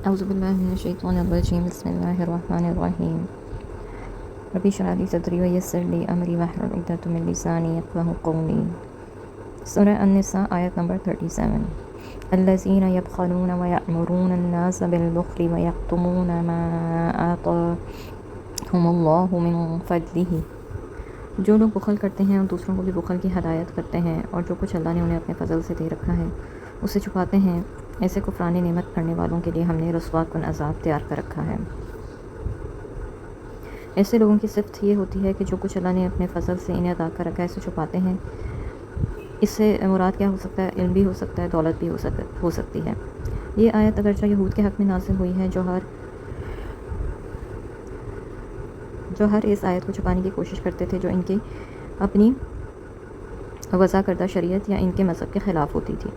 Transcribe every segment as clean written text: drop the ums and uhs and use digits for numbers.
أعوذ بالله من الشيطان الرجيم بسم الله الرحمن الرحيم ربي اشرح لي صدري ويسر لي أمري واحلل عقدة من لساني يفقهوا قولي. سورہ النساء آیت نمبر 37. الذين يبخلون ويأمرون الناس بالبخل ويكتمون ما آتاهم الله من فضله. جو لوگ بخل کرتے ہیں اور دوسروں کو بھی بخل کی ہدایت کرتے ہیں اور جو کچھ اللہ نے انہیں اپنے فضل سے دے رکھا ہے اسے چھپاتے ہیں، ایسے کفران نعمت کرنے والوں کے لیے ہم نے رسوا کن عذاب تیار کر رکھا ہے۔ ایسے لوگوں کی صفت یہ ہوتی ہے کہ جو کچھ اللہ نے اپنے فضل سے انہیں عطا کر رکھا ہے اسے چھپاتے ہیں۔ اس سے مراد کیا ہو سکتا ہے؟ علم بھی ہو سکتا ہے، دولت بھی ہو سکتی ہے۔ یہ آیت اگرچہ یہود کے حق میں نازل ہوئی ہے جو ہر اس آیت کو چھپانے کی کوشش کرتے تھے جو ان کی اپنی وضع کردہ شریعت یا ان کے مذہب کے خلاف ہوتی تھی،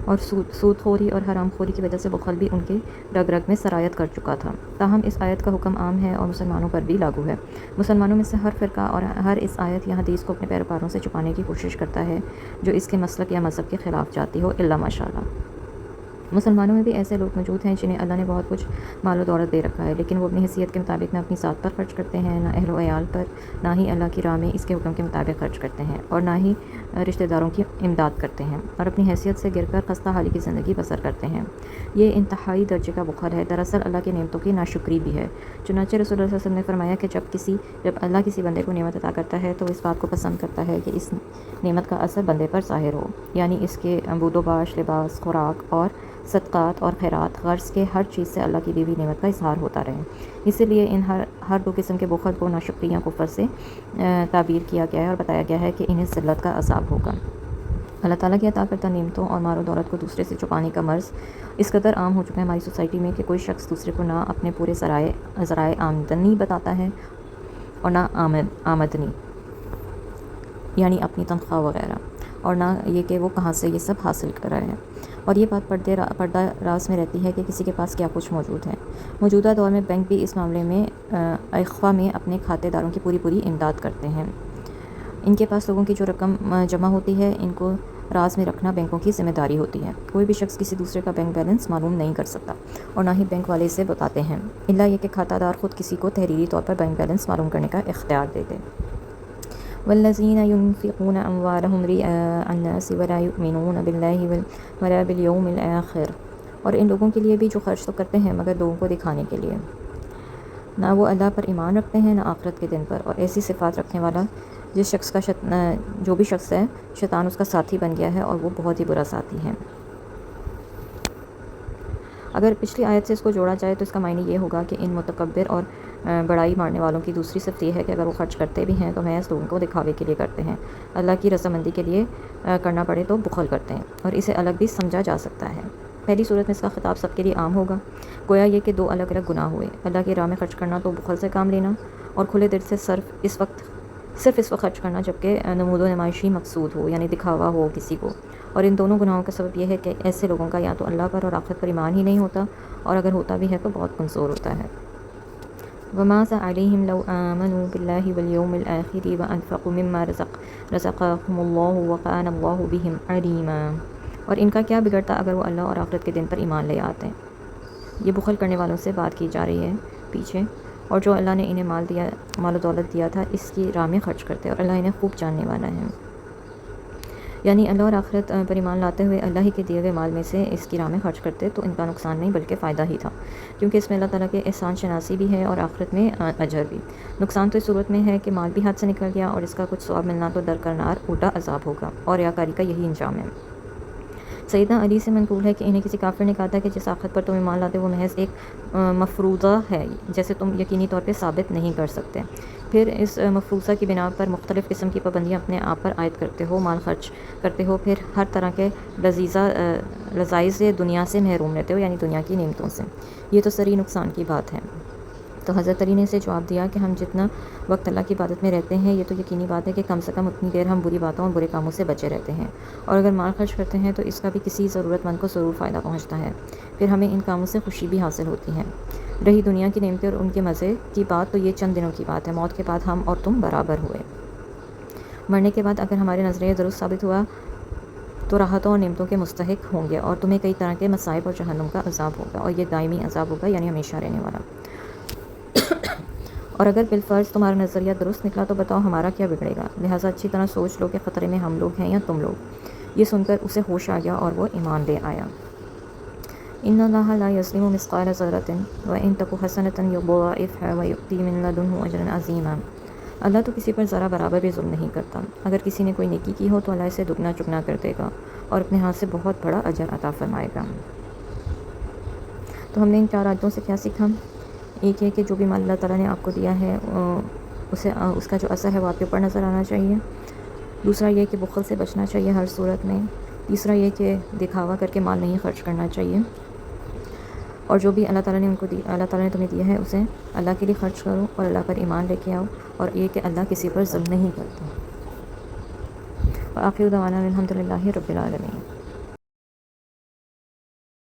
اور سود خوری اور حرام خوری کی وجہ سے بخل بھی ان کے رگ رگ میں سرایت کر چکا تھا۔ تاہم اس آیت کا حکم عام ہے اور مسلمانوں پر بھی لاگو ہے۔ مسلمانوں میں سے ہر فرقہ اور ہر اس آیت یا حدیث کو اپنے پیروکاروں سے چھپانے کی کوشش کرتا ہے جو اس کے مسلک یا مذہب کے خلاف جاتی ہو، الا ماشاءاللہ۔ مسلمانوں میں بھی ایسے لوگ موجود ہیں جنہیں اللہ نے بہت کچھ مال و دولت دے رکھا ہے، لیکن وہ اپنی حیثیت کے مطابق نہ اپنی ذات پر خرچ کرتے ہیں، نہ اہل و عیال پر، نہ ہی اللہ کی راہ میں اس کے حکم کے مطابق خرچ کرتے ہیں، اور نہ ہی رشتہ داروں کی امداد کرتے ہیں، اور اپنی حیثیت سے گر کر خستہ حالی کی زندگی بسر کرتے ہیں۔ یہ انتہائی درجے کا بخل ہے، دراصل اللہ کے نعمتوں کی ناشکری بھی ہے۔ چنانچہ رسول اللہ صلی اللہ علیہ وسلم نے فرمایا کہ جب اللہ کسی بندے کو نعمت عطا کرتا ہے تو وہ اس بات کو پسند کرتا ہے کہ اس نعمت کا اثر بندے پر ظاہر ہو، یعنی اس کے بود و باش، لباس، خوراک اور صدقات اور خیرات، غرض کے ہر چیز سے اللہ کی دی ہوئی نعمت کا اظہار ہوتا رہے۔ اسی لیے ان ہر دو قسم کے بخل کو ناشکری یا کفر سے تعبیر کیا گیا ہے اور بتایا گیا ہے کہ انہیں ذلت کا عذاب ہوگا۔ اللہ تعالیٰ کی عطا کردہ نعمتوں اور مال و دولت کو دوسرے سے چھپانے کا مرض اس قدر عام ہو چکا ہے ہماری سوسائٹی میں کہ کوئی شخص دوسرے کو نہ اپنے پورے ذرائع آمدنی بتاتا ہے اور نہ آمدنی یعنی اپنی تنخواہ وغیرہ، اور نہ یہ کہ وہ کہاں سے یہ سب حاصل کر رہا ہے، اور یہ بات پردہ راز میں رہتی ہے کہ کسی کے پاس کیا کچھ موجود ہے۔ موجودہ دور میں بینک بھی اس معاملے میں اخفا میں اپنے کھاتے داروں کی پوری امداد کرتے ہیں۔ ان کے پاس لوگوں کی جو رقم جمع ہوتی ہے ان کو راز میں رکھنا بینکوں کی ذمہ داری ہوتی ہے۔ کوئی بھی شخص کسی دوسرے کا بینک بیلنس معلوم نہیں کر سکتا، اور نہ ہی بینک والے اسے بتاتے ہیں، الا یہ کہ کھاتہ دار خود کسی کو تحریری طور پر بینک بیلنس معلوم کرنے کا اختیار دے دے۔ والذین ينفقون اموالهم رئاء الناس ولا يؤمنون باللہ ولا بالیوم الآخر. اور ان لوگوں کے لیے بھی جو خرچ تو کرتے ہیں مگر لوگوں کو دکھانے کے لیے، نہ وہ اللہ پر ایمان رکھتے ہیں نہ آخرت کے دن پر، اور ایسی صفات رکھنے والا جو بھی شخص ہے شیطان اس کا ساتھی بن گیا ہے، اور وہ بہت ہی برا ساتھی ہے۔ اگر پچھلی آیت سے اس کو جوڑا جائے تو اس کا معنی یہ ہوگا کہ ان متکبر اور بڑائی مارنے والوں کی دوسری صفت یہ ہے کہ اگر وہ خرچ کرتے بھی ہیں تو محض لوگوں کو دکھاوے کے لیے کرتے ہیں، اللہ کی رضامندی کے لیے کرنا پڑے تو بخل کرتے ہیں، اور اسے الگ بھی سمجھا جا سکتا ہے۔ پہلی صورت میں اس کا خطاب سب کے لیے عام ہوگا، گویا یہ کہ دو الگ الگ گناہ ہوئے، اللہ کی راہ میں خرچ کرنا تو بخل سے کام لینا، اور کھلے دل سے صرف اس وقت خرچ کرنا جبکہ نمود و نمائشی مقصود ہو، یعنی دکھاوا ہو کسی کو۔ اور ان دونوں گناہوں کا سبب یہ ہے کہ ایسے لوگوں کا یا تو اللہ پر اور آخرت پر ایمان ہی نہیں ہوتا، اور اگر ہوتا بھی ہے تو بہت کمزور ہوتا ہے۔ وَمَاذَا عَلَيْهِمْ لَوْ آمَنُوا بِاللَّهِ وَالْيَوْمِ الْآخِرِ وَأَنفَقُوا مِمَّا رَزَقَهُمُ اللَّهُ وَكَانَ اللَّهُ بِهِمْ عَلِيمًا. اور ان کا کیا بگڑتا اگر وہ اللہ اور آخرت کے دن پر ایمان لے آتے۔ یہ بخل کرنے والوں سے بات کی جا رہی ہے پیچھے، اور جو اللہ نے انہیں مال و دولت دیا تھا اس کی راہ میں خرچ کرتے، اور اللہ انہیں خوب جاننے والا ہے۔ یعنی اللہ اور آخرت پر ایمان لاتے ہوئے اللہ ہی کے دیے ہوئے مال میں سے اس کی راہ میں خرچ کرتے تو ان کا نقصان نہیں بلکہ فائدہ ہی تھا، کیونکہ اس میں اللہ تعالیٰ کے احسان شناسی بھی ہے اور آخرت میں اجر بھی۔ نقصان تو اس صورت میں ہے کہ مال بھی ہاتھ سے نکل گیا اور اس کا کچھ ثواب ملنا تو درکنار الٹا عذاب ہوگا، اور ریاکاری کا یہی انجام ہے۔ سیدنا علی سے منقول ہے کہ انہیں کسی کافر نے کہا تھا کہ جس آخرت پر تم ایمان لاتے وہ محض ایک مفروضہ ہے جیسے تم یقینی طور پہ ثابت نہیں کر سکتے، پھر اس مفروضہ کی بنا پر مختلف قسم کی پابندیاں اپنے آپ پر عائد کرتے ہو، مال خرچ کرتے ہو، پھر ہر طرح کے لذائذ دنیا سے محروم رہتے ہو، یعنی دنیا کی نعمتوں سے۔ یہ تو سری نقصان کی بات ہے۔ تو حضرت علی نے اسے جواب دیا کہ ہم جتنا وقت اللہ کی عبادت میں رہتے ہیں یہ تو یقینی بات ہے کہ کم سے کم اتنی دیر ہم بری باتوں اور برے کاموں سے بچے رہتے ہیں، اور اگر مال خرچ کرتے ہیں تو اس کا بھی کسی ضرورت مند کو ضرور فائدہ پہنچتا ہے، پھر ہمیں ان کاموں سے خوشی بھی حاصل ہوتی ہے۔ رہی دنیا کی نعمتیں اور ان کے مزے کی بات تو یہ چند دنوں کی بات ہے، موت کے بعد ہم اور تم برابر ہوئے۔ مرنے کے بعد اگر ہمارے نظریہ درست ثابت ہوا تو راحتوں اور نعمتوں کے مستحق ہوں گے، اور تمہیں کئی طرح کے مصائب اور جہنم کا عذاب ہوگا، اور یہ دائمی عذاب ہوگا، یعنی ہمیشہ رہنے والا۔ اور اگر بالفرض تمہارا نظریہ درست نکلا تو بتاؤ ہمارا کیا بگڑے گا، لہٰذا اچھی طرح سوچ لو کہ خطرے میں ہم لوگ ہیں یا تم لوگ۔ یہ سن کر اسے ہوش آ گیا اور وہ ایمان لے آیا۔ ان اللہ لا یظلم مثقال ذرۃ وان تک حسنۃ یضاعفها ویؤتی من لدنہ اجرا عظیما۔ اللہ تو کسی پر ذرا برابر بھی ظلم نہیں کرتا، اگر کسی نے کوئی نیکی کی ہو تو اللہ اسے دگنا چگنا کر دے گا اور اپنے ہاتھ سے بہت بڑا اجر عطا فرمائے گا۔ تو ہم نے ان 4 آیتوں سے کیا سیکھا؟ ایک یہ کہ جو بھی مال اللہ تعالیٰ نے آپ کو دیا ہے اس کا جو اثر ہے وہ آپ کے اوپر نظر آنا چاہیے۔ دوسرا یہ کہ بخل سے بچنا چاہیے ہر صورت میں۔ تیسرا یہ کہ دکھاوا کر کے مال نہیں خرچ کرنا چاہیے، اور جو بھی اللہ تعالیٰ نے تمہیں دیا ہے اسے اللہ کے لیے خرچ کرو اور اللہ پر ایمان لے کے آؤ، اور یہ کہ اللہ کسی پر ظلم نہیں کرتا۔ وآخر دعوانا الحمد للہ رب العالمین۔